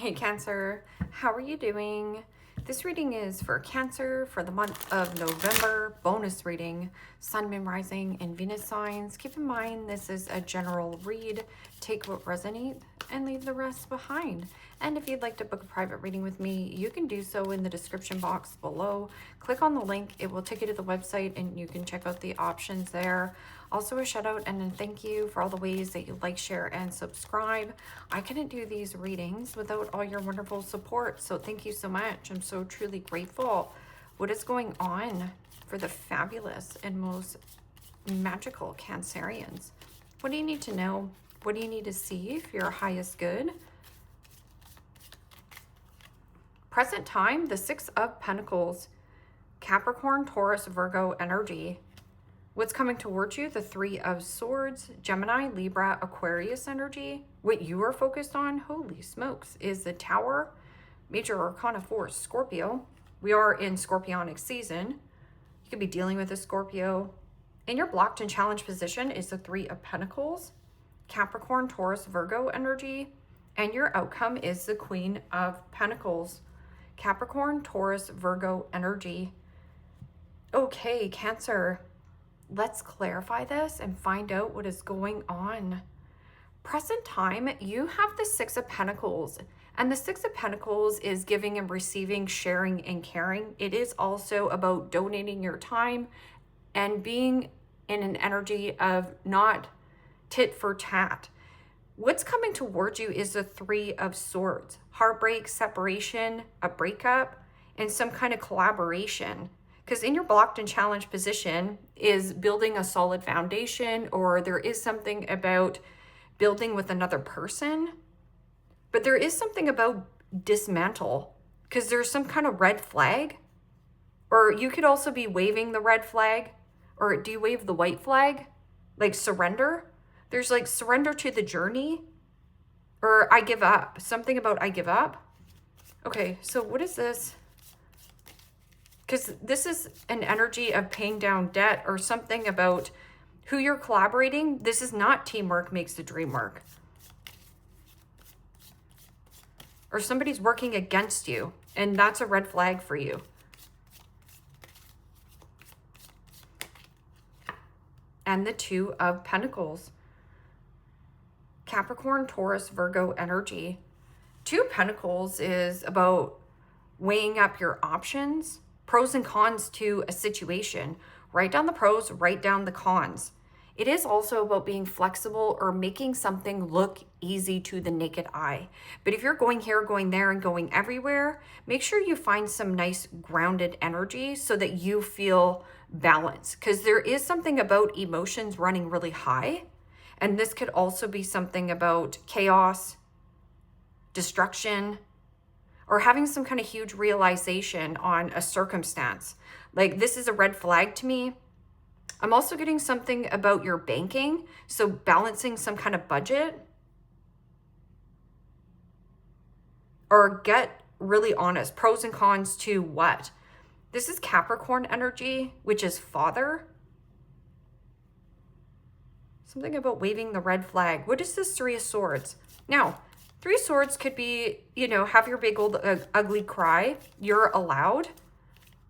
Hey Cancer, how are you doing? This reading is for Cancer for the month of November. Bonus reading, Sun, Moon, Rising, and Venus signs. Keep in mind this is a general read. Take what resonates and leave the rest behind. And if you'd like to book a private reading with me, you can do so in the description box below. Click on the link. It will take you to the website and you can check out the options there. Also a shout out and a thank you for all the ways that you like, share, and subscribe. I couldn't do these readings without all your wonderful support, so thank you so much. I'm so truly grateful. What is going on for the fabulous and most magical Cancerians? What do you need to know? What do you need to see for your highest good? Present time, the Six of Pentacles, Capricorn, Taurus, Virgo energy. What's coming towards you? The Three of Swords, Gemini, Libra, Aquarius energy. What you are focused on, holy smokes, is the Tower, Major Arcana 4, Scorpio. We are in Scorpionic season. You could be dealing with a Scorpio. In your blocked and challenged position is the Three of Pentacles, Capricorn, Taurus, Virgo energy. And your outcome is the Queen of Pentacles, Capricorn, Taurus, Virgo energy. Okay, Cancer. Let's clarify this and find out what is going on. Present time, you have the Six of Pentacles, and the Six of Pentacles is giving and receiving, sharing and caring. It is also about donating your time and being in an energy of not tit for tat. What's coming towards you is the Three of Swords, heartbreak, separation, a breakup, and some kind of collaboration. Because in your blocked and challenged position is building a solid foundation, or there is something about building with another person. But there is something about dismantle, because there's some kind of red flag. Or you could also be waving the red flag. Or do you wave the white flag? Like surrender? There's like surrender to the journey. Or I give up. Something about I give up. Okay, so what is this? Because this is an energy of paying down debt or something about who you're collaborating. This is not teamwork makes the dream work. Or somebody's working against you, and that's a red flag for you. And the Two of Pentacles, Capricorn, Taurus, Virgo energy. Two of Pentacles is about weighing up your options, pros and cons to a situation. Write down the pros, write down the cons. It is also about being flexible or making something look easy to the naked eye. But if you're going here, going there, and going everywhere, make sure you find some nice grounded energy so that you feel balanced. Because there is something about emotions running really high. And this could also be something about chaos, destruction, or having some kind of huge realization on a circumstance. Like, this is a red flag to me. I'm also getting something about your banking. So balancing some kind of budget. Or get really honest. Pros and cons to what? This is Capricorn energy, which is father. Something about waving the red flag. What is this Three of Swords? Now, Three of Swords could be, you know, have your big old ugly cry. You're allowed.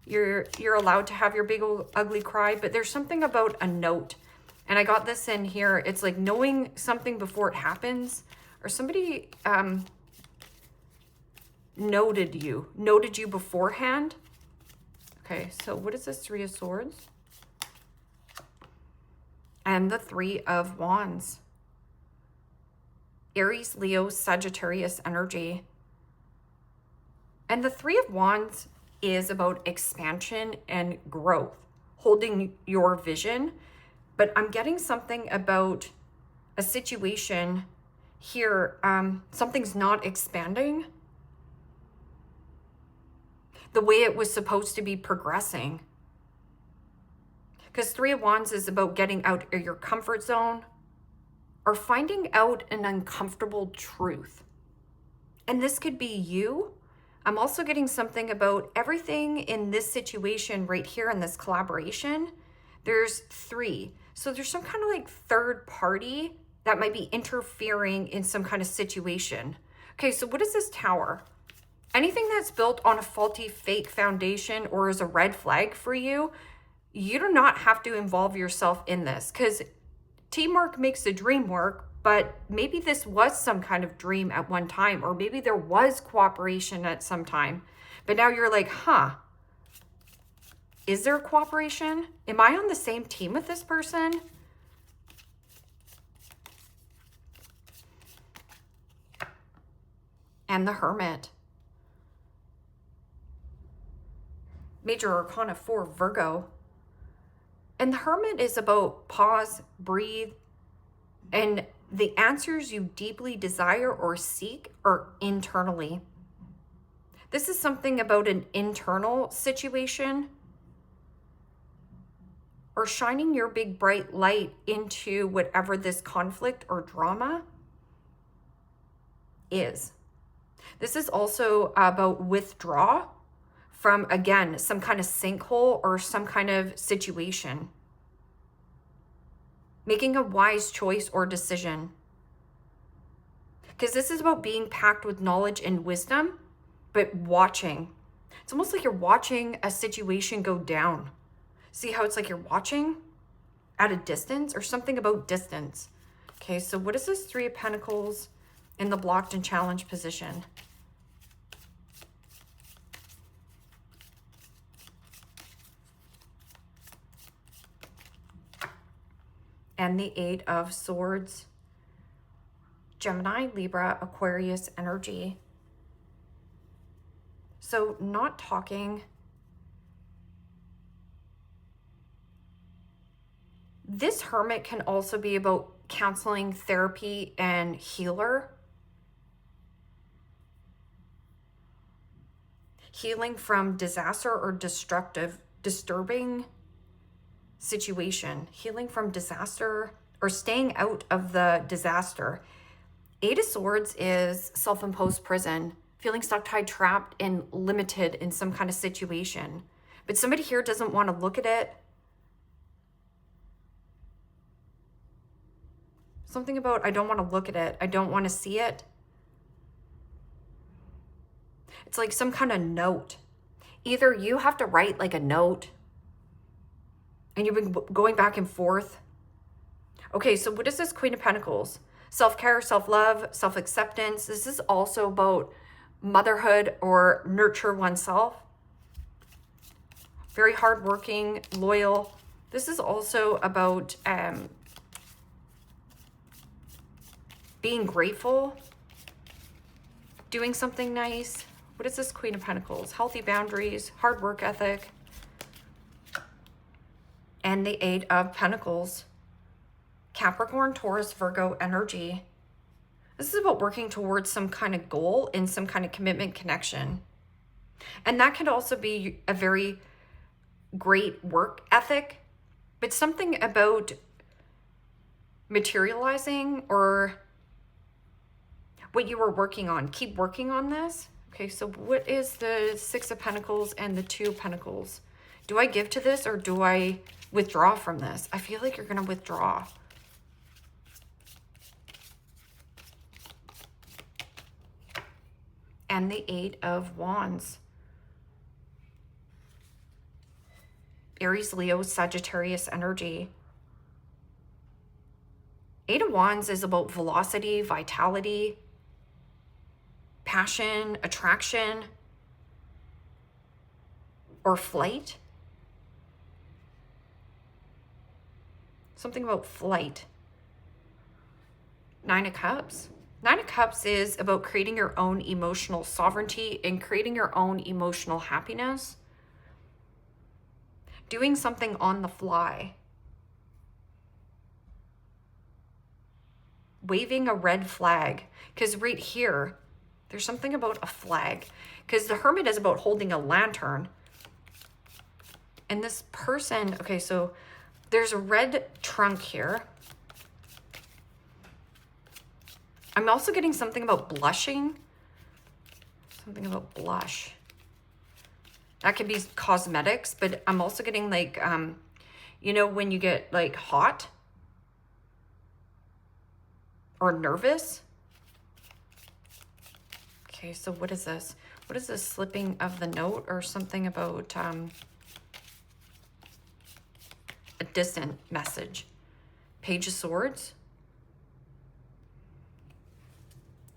You're allowed to have your big old ugly cry, but there's something about a note. And I got this in here. It's like knowing something before it happens, or somebody noted you beforehand. Okay, so what is this Three of Swords? And the Three of Wands. Aries, Leo, Sagittarius energy. And the Three of Wands is about expansion and growth, holding your vision. But I'm getting something about a situation here. Something's not expanding the way it was supposed to be progressing. Because Three of Wands is about getting out of your comfort zone, or finding out an uncomfortable truth. And this could be you. I'm also getting something about everything in this situation right here in this collaboration. There's three. So there's some kind of like third party that might be interfering in some kind of situation. Okay, so what is this Tower? Anything that's built on a faulty, fake foundation or is a red flag for you, you do not have to involve yourself in this, because teamwork makes the dream work, but maybe this was some kind of dream at one time, or maybe there was cooperation at some time, but now you're like, huh, is there cooperation? Am I on the same team with this person? And the Hermit. Major Arcana 4, Virgo. And the Hermit is about pause, breathe, and the answers you deeply desire or seek are internally. This is something about an internal situation, or shining your big bright light into whatever this conflict or drama is. This is also about withdraw from, again, some kind of sinkhole or some kind of situation. Making a wise choice or decision. Because this is about being packed with knowledge and wisdom, but watching. It's almost like you're watching a situation go down. See how it's like you're watching at a distance, or something about distance. Okay, so what is this Three of Pentacles in the blocked and challenged position? And the Eight of Swords. Gemini, Libra, Aquarius energy. So not talking. This Hermit can also be about counseling, therapy, and healer. Healing from disaster or disturbing situation. Healing from disaster or staying out of the disaster. Eight of Swords is self-imposed prison. Feeling stuck, tied, trapped, and limited in some kind of situation. But somebody here doesn't want to look at it. Something about, I don't want to look at it. I don't want to see it. It's like some kind of note. Either you have to write like a note and you've been going back and forth. Okay, so what is this Queen of Pentacles? Self-care, self-love, self-acceptance. This is also about motherhood or nurture oneself. Very hardworking, loyal. This is also about being grateful, doing something nice. What is this Queen of Pentacles? Healthy boundaries, hard work ethic. And the Eight of Pentacles. Capricorn, Taurus, Virgo energy. This is about working towards some kind of goal in some kind of commitment connection. And that could also be a very great work ethic, but something about materializing or what you were working on. Keep working on this. Okay, so what is the Six of Pentacles and the Two of Pentacles? Do I give to this or do I withdraw from this? I feel like you're going to withdraw. And the Eight of Wands. Aries, Leo, Sagittarius energy. Eight of Wands is about velocity, vitality, passion, attraction, or flight. Something about flight. Nine of Cups. Nine of Cups is about creating your own emotional sovereignty and creating your own emotional happiness. Doing something on the fly. Waving a red flag. Because right here, there's something about a flag. Because the Hermit is about holding a lantern. And this person, okay, so there's a red trunk here. I'm also getting something about blushing. Something about blush. That could be cosmetics, but I'm also getting like, you know, when you get like hot or nervous. Okay, so what is this? What is this slipping of the note or something about a distant message? Page of Swords.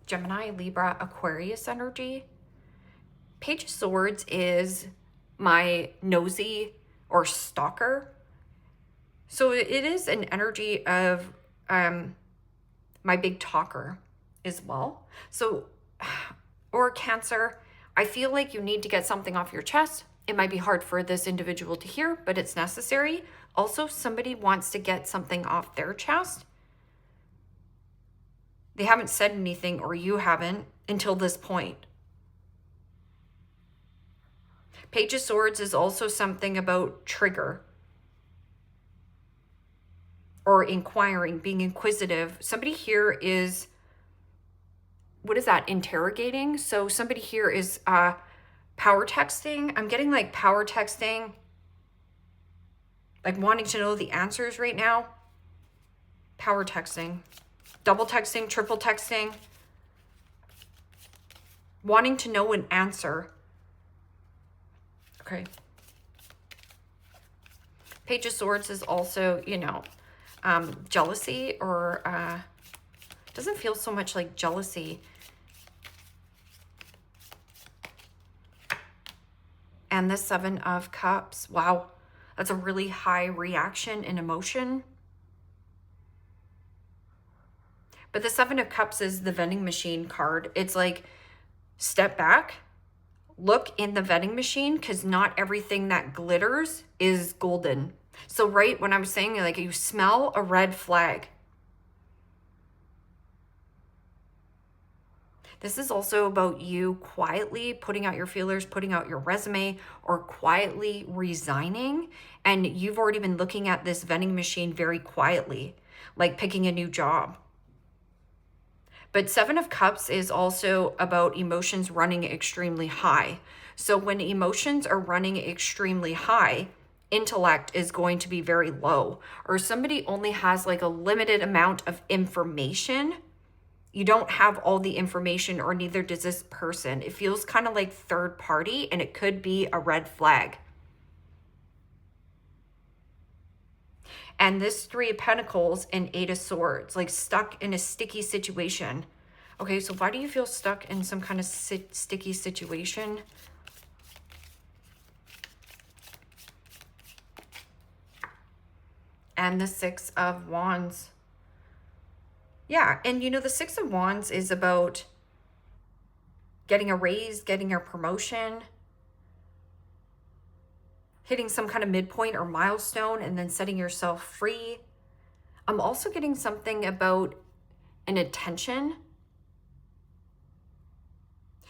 Gemini, Libra, Aquarius energy. Page of Swords is my nosy or stalker. So it is an energy of my big talker as well. So, or Cancer, I feel like you need to get something off your chest. It might be hard for this individual to hear, but it's necessary. Also, somebody wants to get something off their chest. They haven't said anything, or you haven't, until this point. Page of Swords is also something about trigger or inquiring, being inquisitive. Somebody here is, what is that, interrogating? So somebody here is power texting. I'm getting like power texting, like wanting to know the answers right now. Power texting, double texting, triple texting, wanting to know an answer. Okay. Page of Swords is also, you know, jealousy, or doesn't feel so much like jealousy. And the Seven of Cups. Wow, that's a really high reaction and emotion. But the Seven of Cups is the vending machine card. It's like, step back, look in the vending machine, because not everything that glitters is golden. So right when I was saying, like, you smell a red flag. This is also about you quietly putting out your feelers, putting out your resume, or quietly resigning. And you've already been looking at this vending machine very quietly, like picking a new job. But Seven of Cups is also about emotions running extremely high. So when emotions are running extremely high, intellect is going to be very low, or somebody only has like a limited amount of information. You don't have all the information, or neither does this person. It feels kind of like third party, and it could be a red flag. And this Three of Pentacles and Eight of Swords, like stuck in a sticky situation. Okay, so why do you feel stuck in some kind of sticky situation? And the Six of Wands. Yeah, and you know, the Six of Wands is about getting a raise, getting a promotion, hitting some kind of midpoint or milestone, and then setting yourself free. I'm also getting something about an attention.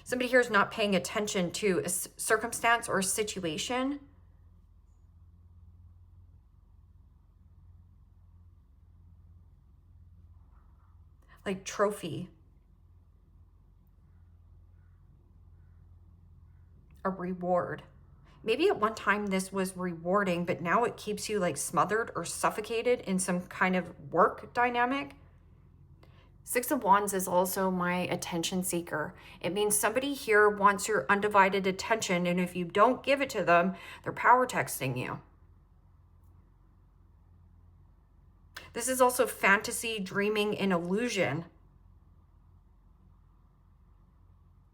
Somebody here is not paying attention to a circumstance or a situation. Like trophy. A reward. Maybe at one time this was rewarding, but now it keeps you like smothered or suffocated in some kind of work dynamic. Six of Wands is also my attention seeker. It means somebody here wants your undivided attention, and if you don't give it to them, they're power texting you. This is also fantasy, dreaming, and illusion.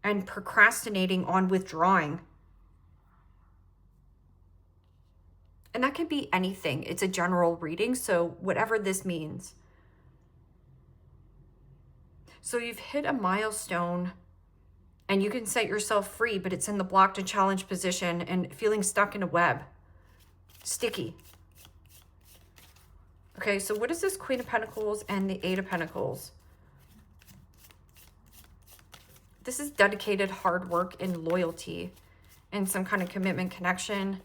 And procrastinating on withdrawing. And that could be anything. It's a general reading, so whatever this means. So you've hit a milestone and you can set yourself free, but it's in the blocked and challenged position and feeling stuck in a web. Sticky. Okay, so what is this Queen of Pentacles and the Eight of Pentacles? This is dedicated hard work and loyalty and some kind of commitment, connection.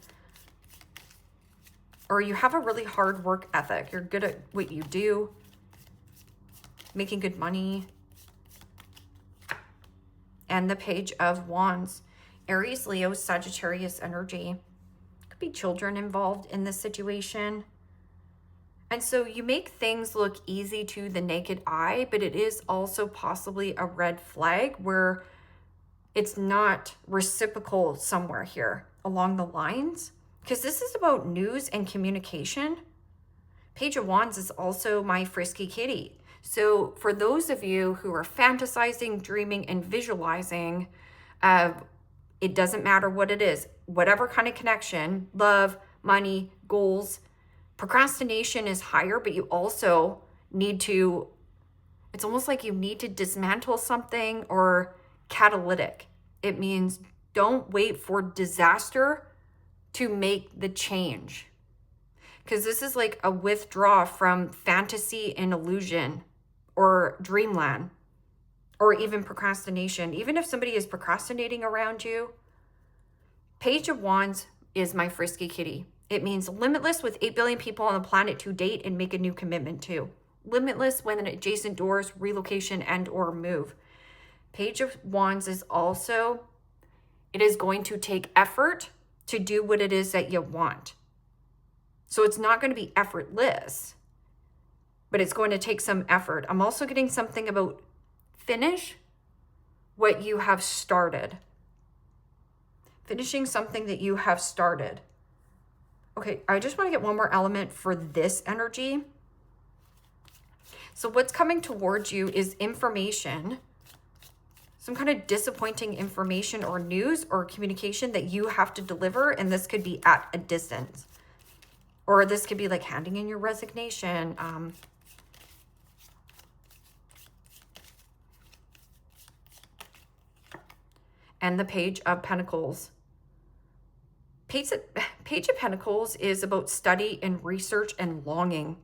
Or you have a really hard work ethic. You're good at what you do, making good money. And the Page of Wands, Aries, Leo, Sagittarius energy. Could be children involved in this situation. And so you make things look easy to the naked eye, but it is also possibly a red flag where it's not reciprocal somewhere here along the lines, because this is about news and communication. Page of Wands is also my frisky kitty. So for those of you who are fantasizing, dreaming, and visualizing, it doesn't matter what it is, whatever kind of connection, love, money, goals, procrastination is higher, but you also need to, it's almost like you need to dismantle something, or catalytic. It means don't wait for disaster to make the change. Because this is like a withdraw from fantasy and illusion or dreamland, or even procrastination. Even if somebody is procrastinating around you, Page of Wands is my frisky kitty. It means limitless with 8 billion people on the planet to date and make a new commitment to. Limitless when adjacent doors, relocation, and or move. Page of Wands is also, it is going to take effort to do what it is that you want. So it's not going to be effortless, but it's going to take some effort. I'm also getting something about finish what you have started. Finishing something that you have started. Okay, I just want to get one more element for this energy. So what's coming towards you is information, some kind of disappointing information or news or communication that you have to deliver, and this could be at a distance. Or this could be like handing in your resignation. And the Page of Pentacles. Page of Pentacles is about study and research and longing.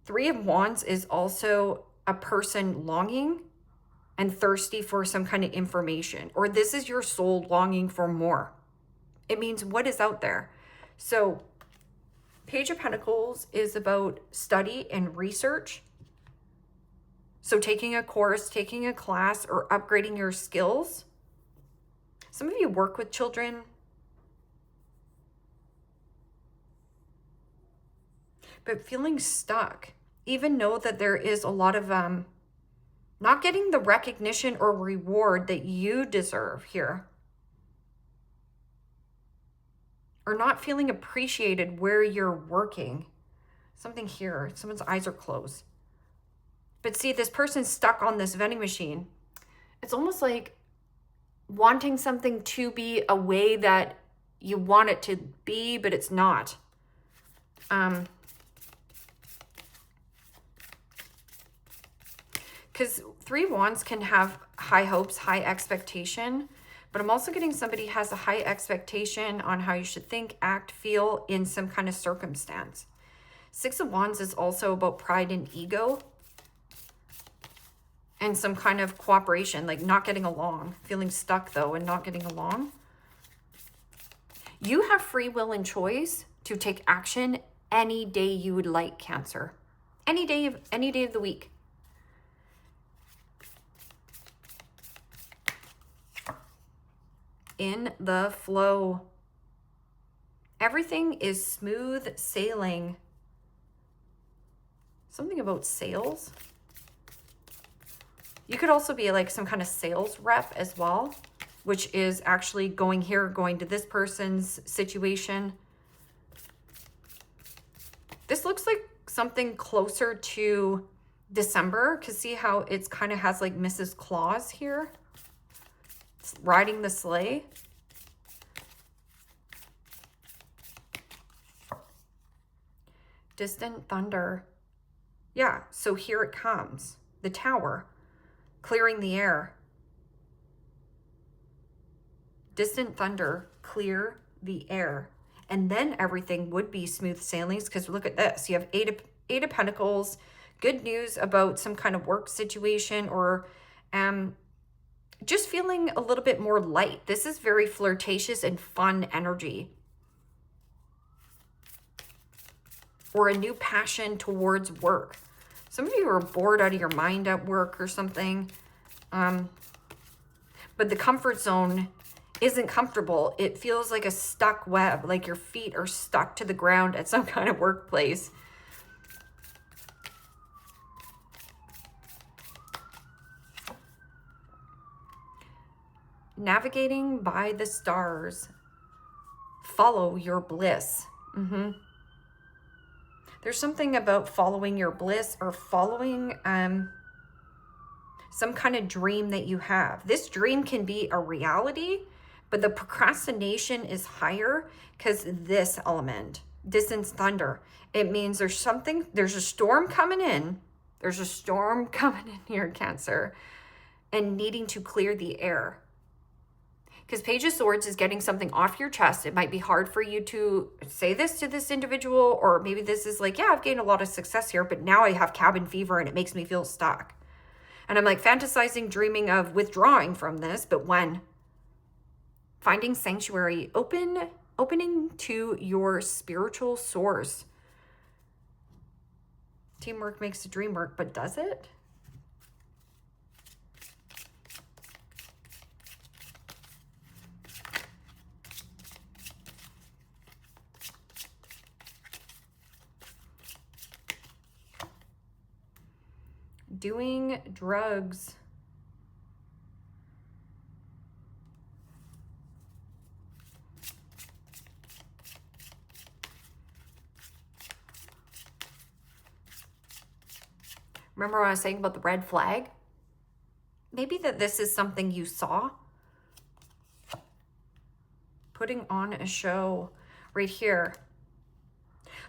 Three of Wands is also a person longing and thirsty for some kind of information. Or this is your soul longing for more. It means what is out there. So Page of Pentacles is about study and research. So taking a course, taking a class, or upgrading your skills. Some of you work with children. But feeling stuck. Even know that there is a lot of not getting the recognition or reward that you deserve here. Or not feeling appreciated where you're working. Something here, someone's eyes are closed. But see, this person's stuck on this vending machine. It's almost like wanting something to be a way that you want it to be, but it's not. Because Three of Wands can have high hopes, high expectation, but I'm also getting somebody has a high expectation on how you should think, act, feel in some kind of circumstance. Six of Wands is also about pride and ego and some kind of cooperation, like not getting along, feeling stuck though and not getting along. You have free will and choice to take action any day you would like, Cancer. Any day of the week. In the flow. Everything is smooth sailing. Something about sales. You could also be like some kind of sales rep as well, which is actually going here, going to this person's situation. This looks like something closer to December, because see how it's kind of has like Mrs. Claus here? Riding the sleigh. Distant thunder. Yeah, so here it comes. The tower. Clearing the air. Distant thunder. Clear the air. And then everything would be smooth sailings, because look at this. You have eight of Pentacles. Good news about some kind of work situation, or just feeling a little bit more light. This is very flirtatious and fun energy. Or a new passion towards work. Some of you are bored out of your mind at work or something. But the comfort zone isn't comfortable. It feels like a stuck web, like your feet are stuck to the ground at some kind of workplace. navigating by the stars. Follow your bliss. There's something about following your bliss or following some kind of dream that you have. This dream can be a reality, but the procrastination is higher because this element, distance thunder, it means there's a storm coming in. There's a storm coming in here, Cancer, and needing to clear the air. Because Page of Swords is getting something off your chest. It might be hard for you to say this to this individual, or maybe this is like, yeah, I've gained a lot of success here, but now I have cabin fever and it makes me feel stuck. And I'm like fantasizing, dreaming of withdrawing from this, but when? Finding sanctuary, opening to your spiritual source. Teamwork makes the dream work, but does it? Doing drugs. Remember what I was saying about the red flag? Maybe that this is something you saw. Putting on a show right here.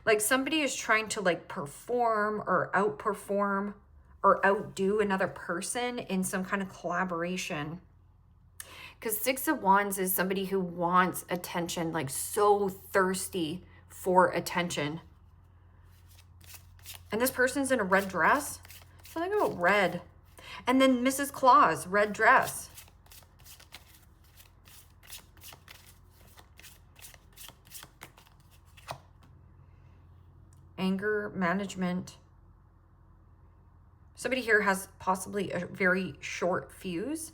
Like somebody is trying to like perform or outperform or outdo another person in some kind of collaboration. Because 6 of Wands is somebody who wants attention, like so thirsty for attention. And this person's in a red dress. Something about red. And then Mrs. Claus, red dress. Anger management. Somebody here has possibly a very short fuse.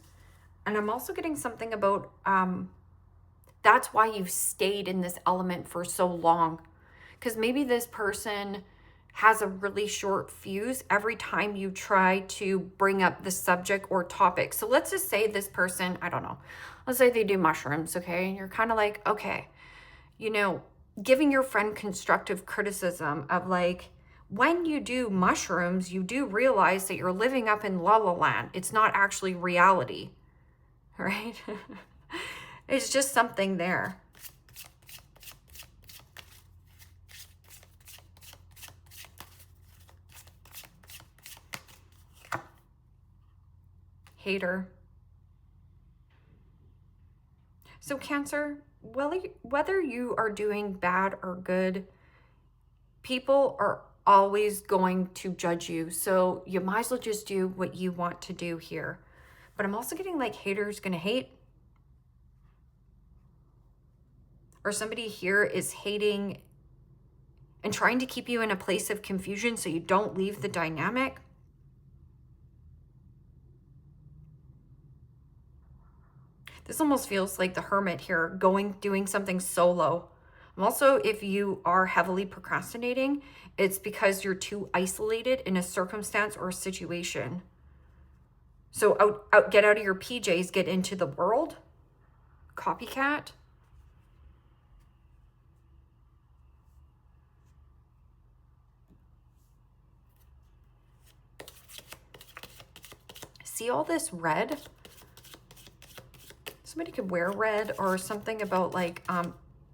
And I'm also getting something about, that's why you've stayed in this element for so long. Because maybe this person has a really short fuse every time you try to bring up the subject or topic. So let's just say this person, I don't know, let's say they do mushrooms, okay? And you're kind of like, okay, you know, giving your friend constructive criticism of like, when you do mushrooms, you do realize that you're living up in La La Land. It's not actually reality, right? It's just something there. Hater. So Cancer, whether you are doing bad or good, people are always going to judge you. So you might as well just do what you want to do here. But I'm also getting like haters gonna hate. Or somebody here is hating and trying to keep you in a place of confusion so you don't leave the dynamic. This almost feels like the Hermit here, doing something solo. Also, if you are heavily procrastinating, it's because you're too isolated in a circumstance or a situation. So get out of your PJs, get into the world. Copycat. See all this red? Somebody could wear red, or something about like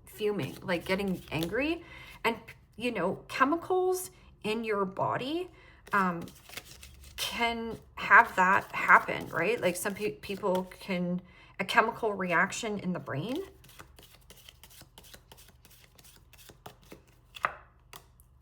fuming, like getting angry. And you know, chemicals in your body can have that happen, right? Like some people can, a chemical reaction in the brain.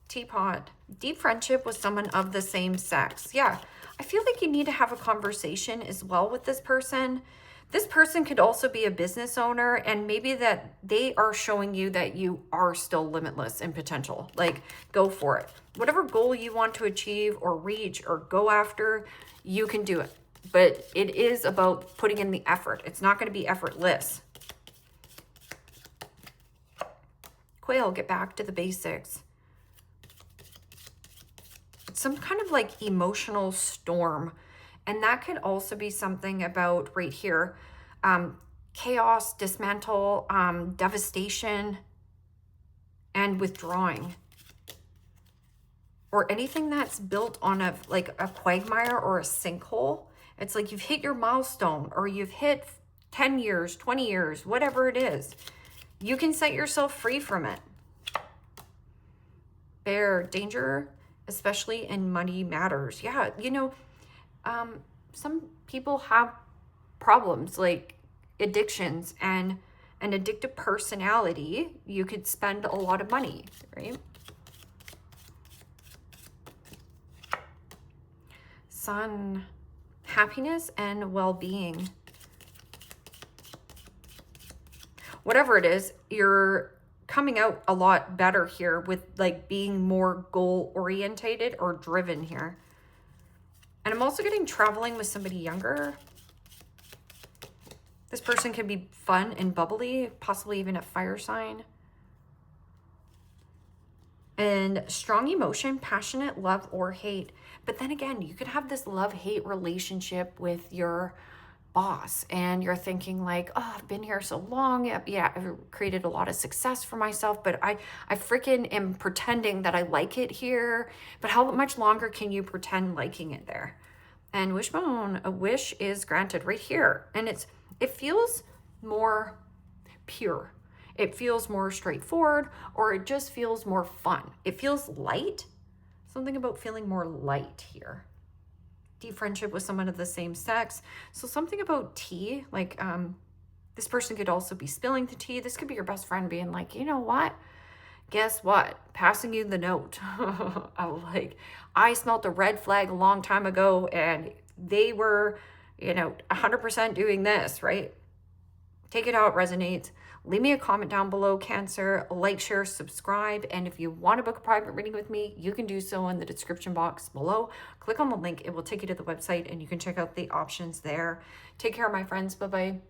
Teapot. Deep friendship with someone of the same sex. Yeah, I feel like you need to have a conversation as well with this person. This person could also be a business owner, and maybe that they are showing you that you are still limitless in potential. Like, go for it. Whatever goal you want to achieve or reach or go after, you can do it. But it is about putting in the effort. It's not going to be effortless. Quail, get back to the basics. It's some kind of like emotional storm. And that could also be something about right here. chaos, dismantle, devastation, and withdrawing. Or anything that's built on a quagmire or a sinkhole. It's like you've hit your milestone, or you've hit 10 years, 20 years, whatever it is. You can set yourself free from it. Bear, danger, especially in money matters. Yeah, you know, some people have problems like addictions and an addictive personality. You could spend a lot of money, right? Sun, happiness and well-being. Whatever it is, you're coming out a lot better here with like being more goal orientated or driven here. And I'm also getting traveling with somebody younger. This person can be fun and bubbly, possibly even a fire sign. And strong emotion, passionate, love or hate. But then again, you could have this love-hate relationship with your boss, and you're thinking like, oh, I've been here so long. Yeah, I've created a lot of success for myself, but I freaking am pretending that I like it here. But how much longer can you pretend liking it there? And wishbone, a wish is granted right here. And it feels more pure. It feels more straightforward, or it just feels more fun. It feels light. Something about feeling more light here. Deep friendship with someone of the same sex. So something about tea, like this person could also be spilling the tea. This could be your best friend being like, you know what? Guess what? Passing you the note. I'm like, I smelt a red flag a long time ago, and they were, you know, 100% doing this, right? Take it how it resonates. Leave me a comment down below, Cancer. Like, share, subscribe. And if you want to book a private reading with me, you can do so in the description box below. Click on the link. It will take you to the website, and you can check out the options there. Take care, my friends. Bye-bye.